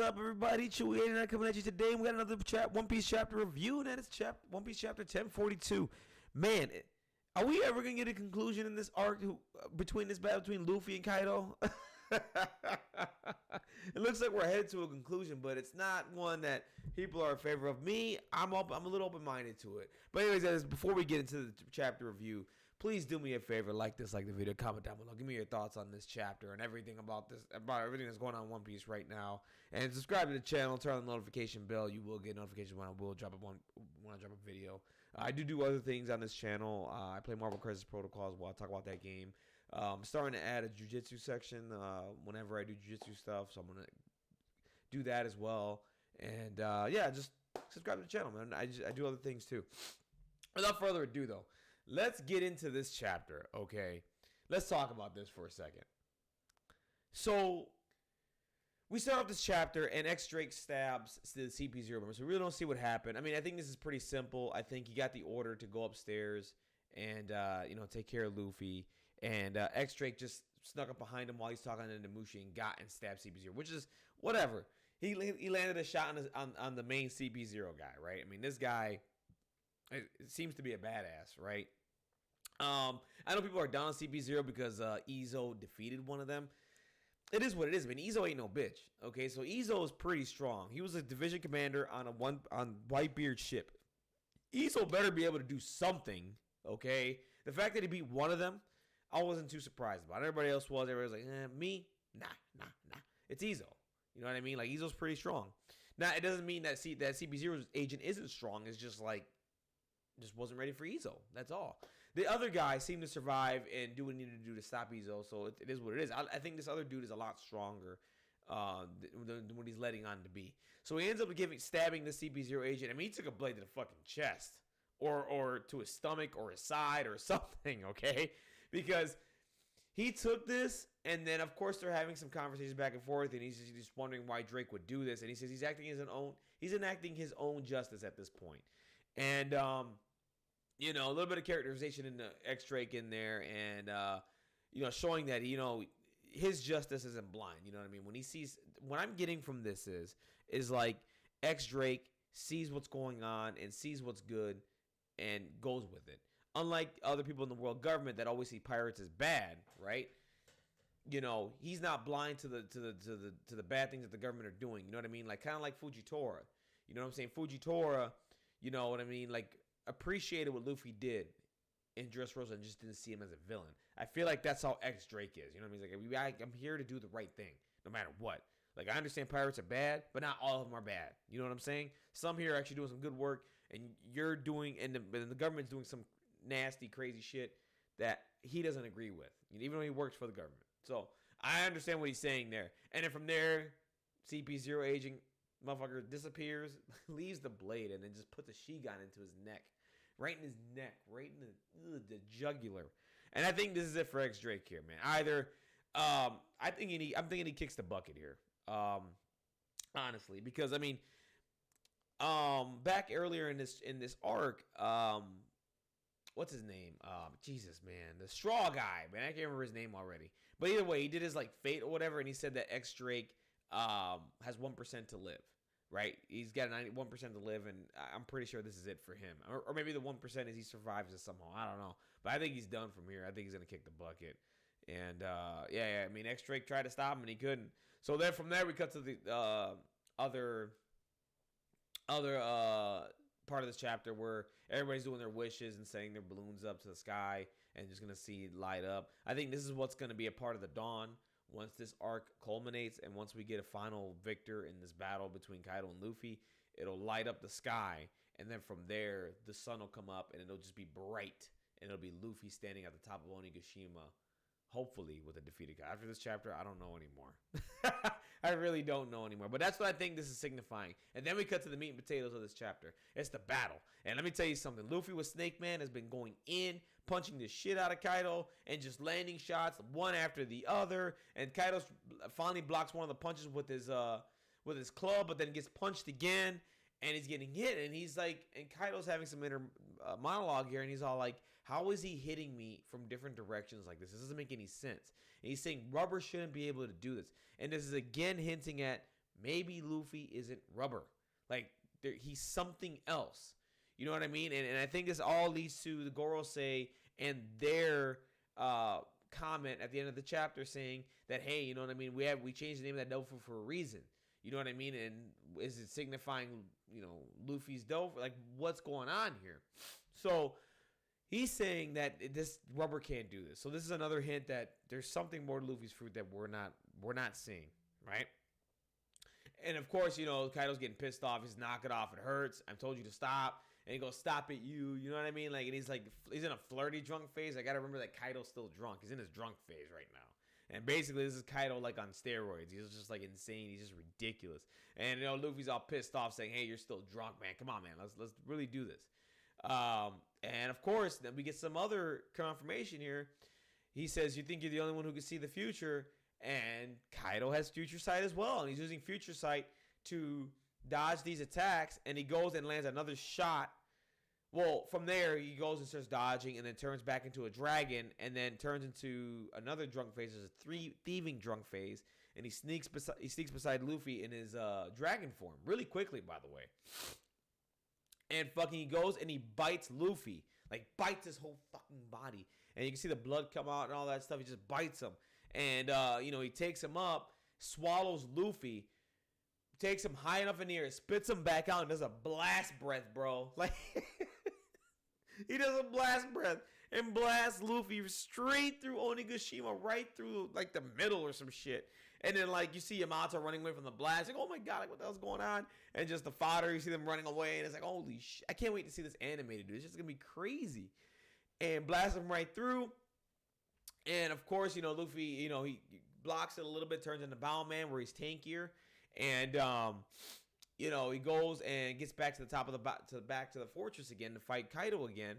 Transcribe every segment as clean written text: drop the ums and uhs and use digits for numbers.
up, everybody? Chewy 89 coming at you today. We got another One Piece chapter review, and that is One Piece chapter 1042. Man, are we ever gonna get a conclusion in this arc between this battle between Luffy and Kaido? It looks like we're headed to a conclusion, but it's not one that people are in favor of. Me, I'm a little open-minded to it. But anyways, guys, before we get into the chapter review, please do me a favor, like the video, comment down below, give me your thoughts on this chapter and everything about everything that's going on in One Piece right now, and subscribe to the channel, turn on the notification bell. You will get notifications when I drop a video. I do other things on this channel. I play Marvel Crisis Protocol as well. I talk about that game. I'm starting to add a jiu-jitsu section whenever I do jiu-jitsu stuff, so I'm gonna do that as well. And yeah, just subscribe to the channel, man. I do other things too. Without further ado, though, let's get into this chapter. Okay, let's talk about this for a second. So we start off this chapter, and X Drake stabs the CP0 member. So we really don't see what happened. I mean, I think this is pretty simple. I think he got the order to go upstairs and take care of Luffy. And X Drake just snuck up behind him while he's talking to Namushi and got and stabbed CP0, which is whatever. He landed a shot on the main CP0 guy, right? I mean, this guy seems to be a badass, right? I know people are down on CP0 because Izo defeated one of them. It is what it is. I mean, Izo ain't no bitch. Okay, so Izo is pretty strong. He was a division commander on Whitebeard's ship. Izo better be able to do something. Okay, the fact that he beat one of them, I wasn't too surprised about. Everybody else was. Everybody was like, me? Nah. It's Izo. You know what I mean? Like, Izo's pretty strong. Now, it doesn't mean that CP0's agent isn't strong. It's just like, just wasn't ready for Izo. That's all. The other guy seemed to survive and do what he needed to do to stop Izo, so it is what it is. I think this other dude is a lot stronger than what he's letting on to be. So he ends up stabbing the CP0 agent. I mean, he took a blade to the fucking chest. Or to his stomach or his side or something, okay? Because he took this, and then, of course, they're having some conversations back and forth, and he's just wondering why Drake would do this. And he says he's enacting his own justice at this point. And, a little bit of characterization in the X Drake in there, and, showing that, his justice isn't blind. You know what I mean? What I'm getting from this is like X Drake sees what's going on and sees what's good and goes with it. Unlike other people in the world government that always see pirates as bad, right? He's not blind to the bad things that the government are doing. You know what I mean? Like, kind of like Fujitora. You know what I'm saying? Fujitora, you know what I mean? Like, appreciated what Luffy did in Dressrosa and just didn't see him as a villain. I feel like that's how X Drake is. You know what I mean? He's like, I'm here to do the right thing, no matter what. Like, I understand pirates are bad, but not all of them are bad. You know what I'm saying? Some here are actually doing some good work, and you're doing, and the government's doing some nasty, crazy shit that he doesn't agree with, even though he works for the government. So I understand what he's saying there. And then from there, CP0 agent motherfucker disappears, leaves the blade, and then just puts a Shigan into his neck. Right in his neck, right in the jugular. And I think this is it for X Drake here, man. Either I'm thinking he kicks the bucket here. Honestly, because I mean, back earlier in this arc, what's his name? Jesus, man, the straw guy, man, I can't remember his name already. But either way, he did his like fate or whatever, and he said that X Drake has 1% to live. Right, he's got 91% to live, and I'm pretty sure this is it for him. Or maybe the 1% is he survives it somehow. I don't know, but I think he's done from here. I think he's gonna kick the bucket. And yeah. I mean, X Drake tried to stop him and he couldn't. So then from there we cut to the other part of this chapter where everybody's doing their wishes and sending their balloons up to the sky and just gonna see it light up. I think this is what's gonna be a part of the dawn once this arc culminates and once we get a final victor in this battle between Kaido and Luffy. It'll light up the sky, and then from there the sun will come up and it'll just be bright, and it'll be Luffy standing at the top of Onigashima. Hopefully with a defeated guy. After this chapter, I don't know anymore. I really don't know anymore. But that's what I think this is signifying. And then we cut to the meat and potatoes of this chapter. It's the battle. And let me tell you something. Luffy with Snake Man has been going in, punching the shit out of Kaido, and just landing shots one after the other. And Kaido finally blocks one of the punches with his club, but then gets punched again. And he's getting hit, and he's like, and Kaido's having some inner monologue here, and he's all like, how is he hitting me from different directions like this? This doesn't make any sense. And he's saying rubber shouldn't be able to do this. And this is again hinting at maybe Luffy isn't rubber. Like, he's something else. You know what I mean? And I think this all leads to the Gorosei and their comment at the end of the chapter saying that, hey, you know what I mean? We changed the name of that Dofo for a reason. You know what I mean? And is it signifying, you know, Luffy's Dofo? Like, what's going on here? So he's saying that this rubber can't do this. So this is another hint that there's something more to Luffy's fruit that we're not seeing, right? And of course, you know, Kaido's getting pissed off. He's knock it off. It hurts. I've told you to stop. And he goes, stop it, you. You know what I mean? Like, and he's in a flirty drunk phase. I got to remember that Kaido's still drunk. He's in his drunk phase right now. And basically, this is Kaido, like, on steroids. He's just, like, insane. He's just ridiculous. And, you know, Luffy's all pissed off saying, hey, you're still drunk, man. Come on, man. Let's really do this. And, of course, then we get some other confirmation here. He says, you think you're the only one who can see the future? And Kaido has future sight as well. And he's using future sight to dodge these attacks. And he goes and lands another shot. Well, from there, he goes and starts dodging and then turns back into a dragon and then turns into another drunk phase. There's a thieving drunk phase. And he sneaks beside Luffy in his dragon form really quickly, by the way. And fucking he goes and he bites Luffy. Like, bites his whole fucking body. And you can see the blood come out and all that stuff. He just bites him. And, you know, he takes him up, swallows Luffy, takes him high enough in the air, spits him back out, and does a blast breath, bro. Like, he does a blast breath and blasts Luffy straight through Onigashima, right through, like, the middle or some shit. And then, like, you see Yamato running away from the blast. Like, oh, my God, like, what the hell's going on? And just the fodder, you see them running away. And it's like, holy shit. I can't wait to see this animated, dude. It's just going to be crazy. And blasts him right through. And, of course, you know, Luffy, you know, he blocks it a little bit, turns into Bowman where he's tankier. And, you know, he goes and gets back to the top of back to the fortress again to fight Kaido again.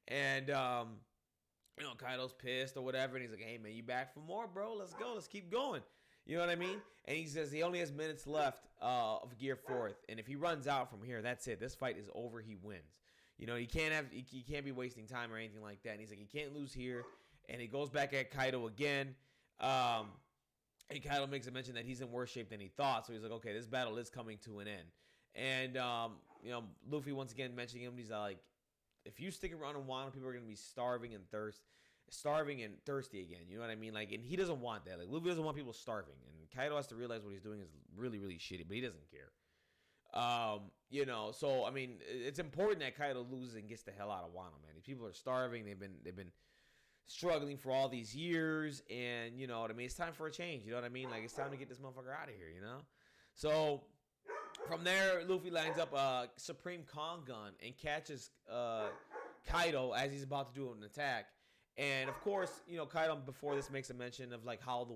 And, you know, Kaido's pissed or whatever. And he's like, hey, man, you back for more, bro? Let's go. Let's keep going. You know what I mean? And he says he only has minutes left of Gear 4th. And if he runs out from here, that's it. This fight is over. He wins. You know, he can't be wasting time or anything like that. And he's like, he can't lose here. And he goes back at Kaido again. And Kaido makes a mention that he's in worse shape than he thought. So he's like, okay, this battle is coming to an end. And, you know, Luffy once again mentioning him. He's like, if you stick around in Wano, people are going to be starving and thirsty again. You know what I mean? Like, and he doesn't want that. Like, Luffy doesn't want people starving. And Kaido has to realize what he's doing is really, really shitty. But he doesn't care. You know, so, I mean, it's important that Kaido loses and gets the hell out of Wano, man. These people are starving. They've been struggling for all these years, and you know what I mean, it's time for a change. You know what I mean? Like, it's time to get this motherfucker out of here, you know? So from there, Luffy lines up a Supreme Kong gun and catches Kaido as he's about to do an attack. And of course, you know, Kaido before this makes a mention of like how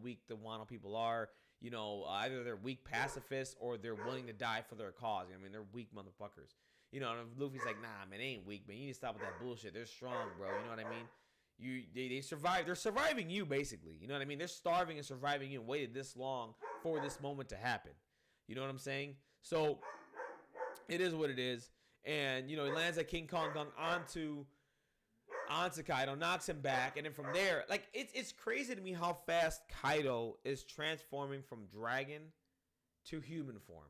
weak the Wano people are. You know, either they're weak pacifists or they're willing to die for their cause. I mean, they're weak motherfuckers. You know, and Luffy's like, nah, man, they ain't weak, man. You need to stop with that bullshit. They're strong, bro. You know what I mean? They survive. They're surviving you, basically. You know what I mean? They're starving and surviving you and waited this long for this moment to happen. You know what I'm saying? So it is what it is. And, you know, he lands that King Kong gun onto Kaido, knocks him back, and then from there, like, it's crazy to me how fast Kaido is transforming from dragon to human form.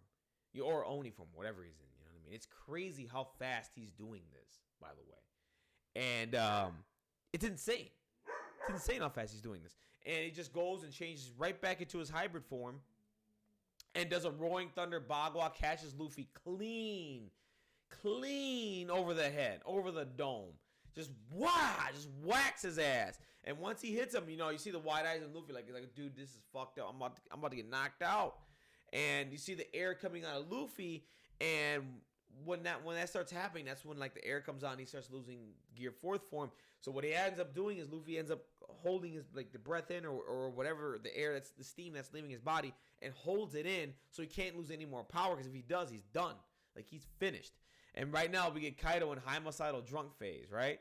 Or Oni form, whatever he's in. You know what I mean? It's crazy how fast he's doing this, by the way. And, it's insane. It's insane how fast he's doing this. And he just goes and changes right back into his hybrid form and does a Roaring Thunder Bagua, catches Luffy clean over the head, over the dome. Just whacks his ass. And once he hits him, you know, you see the wide eyes in Luffy like, dude, this is fucked up. I'm about to get knocked out. And you see the air coming out of Luffy, and when that starts happening, that's when like the air comes on and he starts losing Gear 4th form. So what he ends up doing is Luffy ends up holding his like the breath in or whatever, the air, that's the steam that's leaving his body, and holds it in so he can't lose any more power, because if he does, he's done. Like, he's finished. And right now we get Kaido in homicidal drunk phase, right?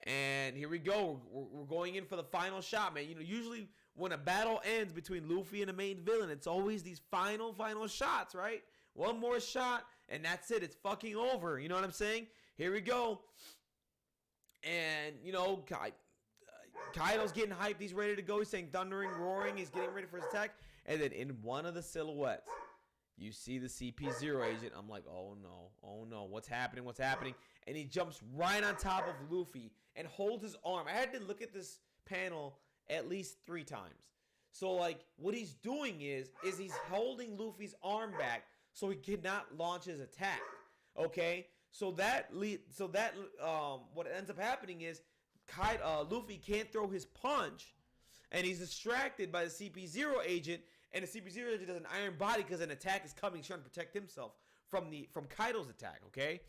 And here we go. We're going in for the final shot, man. You know, usually when a battle ends between Luffy and the main villain, it's always these final shots, right? One more shot, and that's it. It's fucking over. You know what I'm saying? Here we go. And, you know, Kaido's getting hyped. He's ready to go. He's saying thundering, roaring. He's getting ready for his attack. And then in one of the silhouettes, You see the CP0 agent. I'm like, oh no, what's happening? And he jumps right on top of Luffy and holds his arm. I had to look at this panel at least 3 times. So like, what he's doing is he's holding Luffy's arm back so he cannot launch his attack. Okay, so what ends up happening is Luffy can't throw his punch, and he's distracted by the CP0 agent. And the CP0 agent does an iron body because an attack is coming. He's trying to protect himself from Kaido's attack, okay?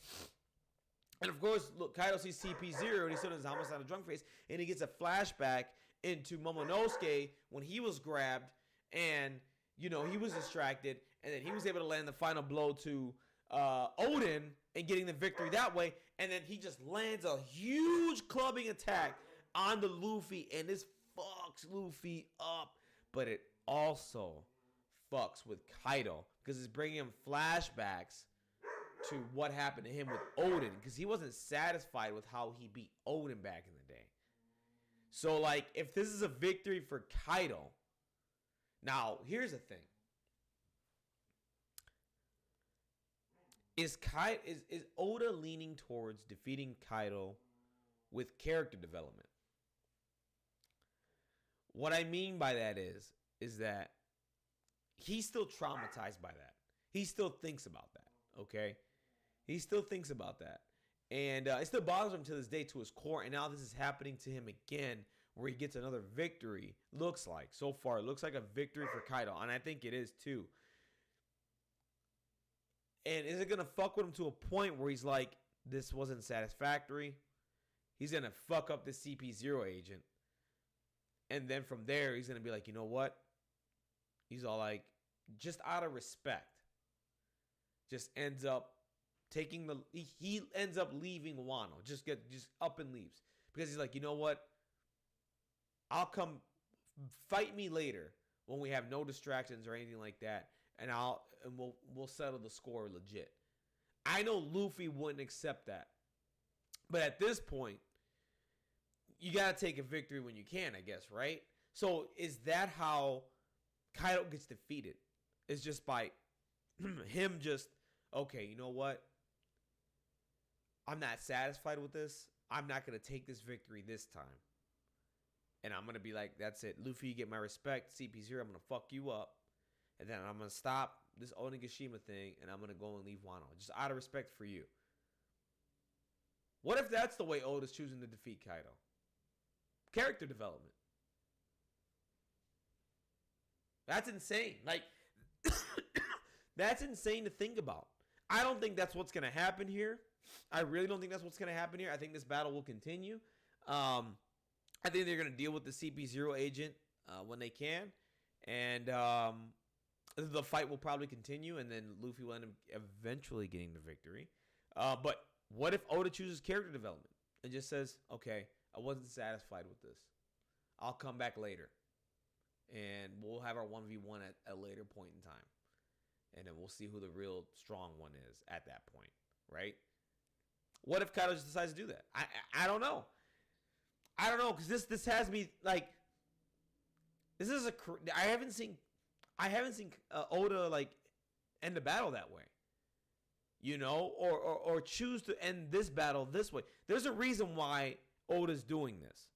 And of course, look, Kaido sees CP0 and he's still in his homicide drunk face, and he gets a flashback into Momonosuke when he was grabbed and, you know, he was distracted, and then he was able to land the final blow to Oden and getting the victory that way. And then he just lands a huge clubbing attack on the Luffy, and this fucks Luffy up. But it also fucks with Kaido because it's bringing him flashbacks to what happened to him with Oden, because he wasn't satisfied with how he beat Oden back in the day. So like, if this is a victory for Kaido, now here's the thing: is Oda leaning towards defeating Kaido with character development? What I mean by that is that he's still traumatized by that. He still thinks about that, okay? He still thinks about that. And it still bothers him to this day, to his core. And now this is happening to him again, where he gets another victory. Looks like, so far, it looks like a victory for Kaido. And I think it is too. And is it going to fuck with him to a point where he's like, this wasn't satisfactory? He's going to fuck up the CP0 agent. And then from there, he's going to be like, you know what? He's all like, just out of respect, just ends up taking he ends up leaving Wano. Just up and leaves. Because he's like, you know what? I'll come, fight me later when we have no distractions or anything like that. And we'll settle the score legit. I know Luffy wouldn't accept that. But at this point, you got to take a victory when you can, I guess, right? So is that how Kaido gets defeated? It's just by him just, okay, you know what? I'm not satisfied with this. I'm not going to take this victory this time. And I'm going to be like, that's it. Luffy, you get my respect. CP0, I'm going to fuck you up. And then I'm going to stop this Onigashima thing, and I'm going to go and leave Wano. Just out of respect for you. What if that's the way Oda's choosing to defeat Kaido? Character development. That's insane. Like, that's insane to think about. I don't think that's what's going to happen here. I really don't think that's what's going to happen here. I think this battle will continue. I think they're going to deal with the CP0 agent when they can. And the fight will probably continue, and then Luffy will end up eventually getting the victory. But what if Oda chooses character development and just says, okay, I wasn't satisfied with this. I'll come back later. And we'll have our 1v1 at a later point in time. And then we'll see who the real strong one is at that point, right? What if Kaido just decides to do that? I don't know. I don't know, because this has me like, this is I haven't seen Oda like end the battle that way, you know, or choose to end this battle this way. There's a reason why Oda's doing this.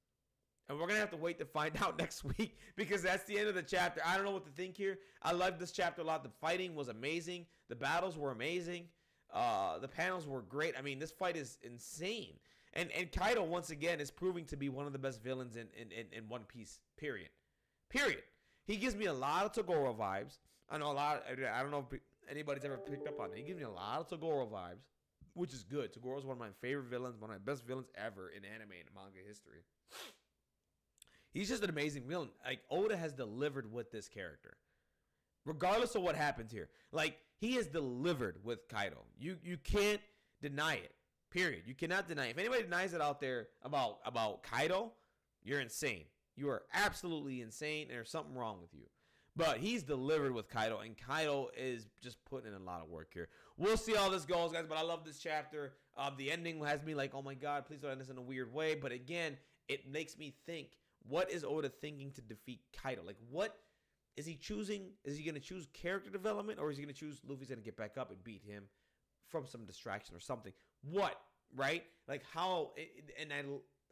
And we're going to have to wait to find out next week, because that's the end of the chapter. I don't know what to think here. I loved this chapter a lot. The fighting was amazing. The battles were amazing. The panels were great. I mean, this fight is insane. And Kaido, once again, is proving to be one of the best villains in One Piece, period. Period. He gives me a lot of Toguro vibes. I don't know if anybody's ever picked up on it. He gives me a lot of Toguro vibes, which is good. Toguro is one of my favorite villains, one of my best villains ever in anime and manga history. He's just an amazing villain. Like, Oda has delivered with this character, regardless of what happens here. Like, he has delivered with Kaido. You can't deny it. Period. You cannot deny it. If anybody denies it out there about Kaido, you're insane. You are absolutely insane, and there's something wrong with you. But he's delivered with Kaido, and Kaido is just putting in a lot of work here. We'll see how this goes, guys, but I love this chapter. The ending has me like, oh my God, please don't end this in a weird way. But again, it makes me think, what is Oda thinking to defeat Kaido? Like, what is he going to choose character development, or is he going to choose Luffy's going to get back up and beat him from some distraction or something? What, right? Like how, and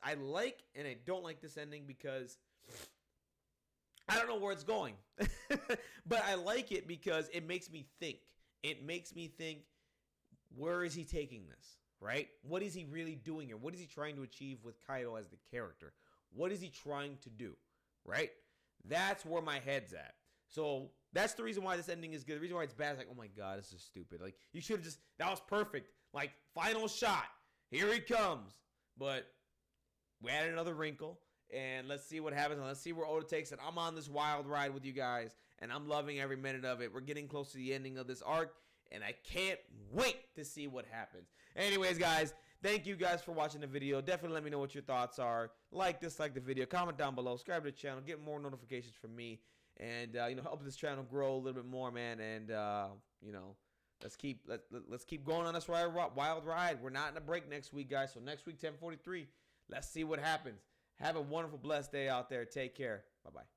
I like and I don't like this ending because I don't know where it's going. But I like it because it makes me think. It makes me think, where is he taking this, right? What is he really doing here? What is he trying to achieve with Kaido as the character? What is he trying to do, right? That's where my head's at. So that's the reason why this ending is good. The reason why it's bad is like, oh my God, this is stupid. Like, you should have just, that was perfect. Like, final shot. Here he comes. But we added another wrinkle. And let's see what happens. And let's see where Oda takes it. I'm on this wild ride with you guys. And I'm loving every minute of it. We're getting close to the ending of this arc. And I can't wait to see what happens. Anyways, guys, thank you guys for watching the video. Definitely let me know what your thoughts are. Like, dislike the video. Comment down below. Subscribe to the channel. Get more notifications from me. And, help this channel grow a little bit more, man. And, let's keep going on this wild ride. We're not in a break next week, guys. So next week, 10:43. Let's see what happens. Have a wonderful, blessed day out there. Take care. Bye-bye.